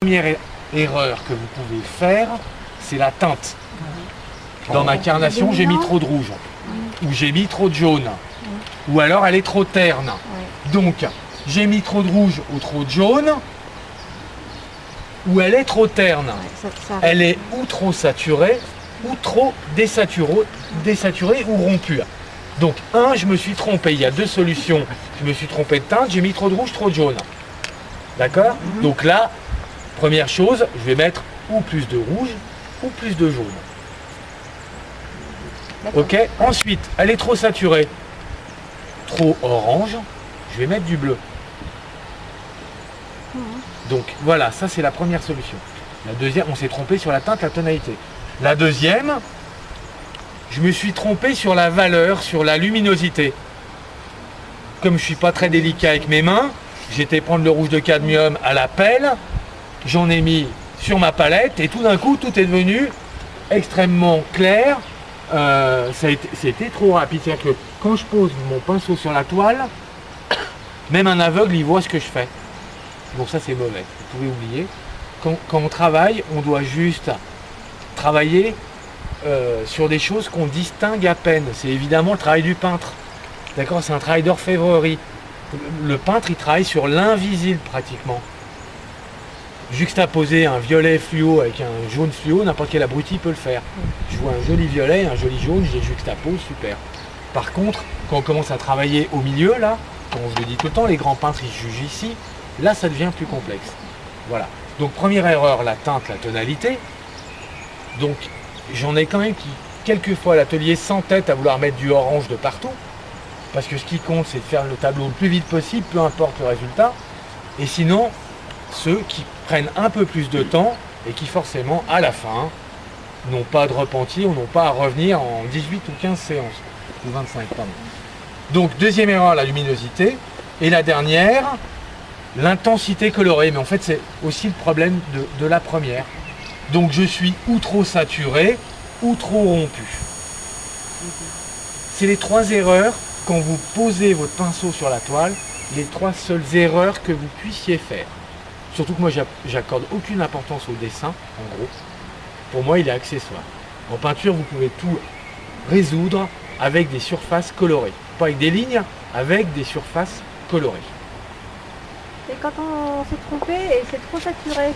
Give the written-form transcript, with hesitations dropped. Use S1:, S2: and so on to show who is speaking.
S1: Première erreur que vous pouvez faire, c'est la teinte. Dans ma carnation, j'ai mis trop de rouge, ou j'ai mis trop de jaune, ou alors elle est trop terne. Donc, j'ai mis trop de rouge ou trop de jaune, ou elle est trop terne. Elle est ou trop saturée, ou trop désaturée ou rompue. Donc, je me suis trompé. Il y a deux solutions. Je me suis trompé de teinte, j'ai mis trop de rouge, trop de jaune. D'accord? Donc là, première chose, je vais mettre ou plus de rouge ou plus de jaune. Ok? Ensuite, elle est trop saturée, trop orange, je vais mettre du bleu. Donc voilà, ça c'est la première solution. La deuxième, on s'est trompé sur la teinte, la tonalité. La deuxième, je me suis trompé sur la valeur, sur la luminosité. Comme je ne suis pas très délicat avec mes mains, j'ai été prendre le rouge de cadmium à la pelle, j'en ai mis sur ma palette et tout d'un coup tout est devenu extrêmement clair. C'était trop rapide. C'est-à-dire que quand je pose mon pinceau sur la toile, même un aveugle il voit ce que je fais. Donc ça c'est mauvais, vous pouvez oublier. Quand on travaille, on doit juste travailler sur des choses qu'on distingue à peine. C'est évidemment le travail du peintre. D'accord, c'est un travail d'orfèvrerie. Le peintre, il travaille sur l'invisible pratiquement. Juxtaposer un violet fluo avec un jaune fluo, n'importe quel abruti peut le faire. Je vois un joli violet, un joli jaune, je les juxtapose, super. Par contre, quand on commence à travailler au milieu, là, comme on se le dit tout le temps, les grands peintres, ils jugent ici, là, ça devient plus complexe. Voilà. Donc, première erreur, la teinte, la tonalité. Donc, j'en ai quand même qui, quelquefois, à l'atelier, s'entêtent à vouloir mettre du orange de partout. Parce que ce qui compte, c'est de faire le tableau le plus vite possible, peu importe le résultat. Et sinon, ceux qui prennent un peu plus de temps et qui forcément, à la fin, n'ont pas de repentir ou n'ont pas à revenir en 18 ou 15 séances. Ou 25, pardon. Donc, deuxième erreur, la luminosité. Et la dernière, l'intensité colorée. Mais en fait, c'est aussi le problème de la première. Donc, je suis ou trop saturé ou trop rompu. C'est les trois erreurs. Quand vous posez votre pinceau sur la toile, les trois seules erreurs que vous puissiez faire. Surtout que moi, j'accorde aucune importance au dessin, en gros. Pour moi, il est accessoire. En peinture, vous pouvez tout résoudre avec des surfaces colorées. Pas avec des lignes, avec des surfaces colorées.
S2: Et quand on s'est trompé et c'est trop saturé,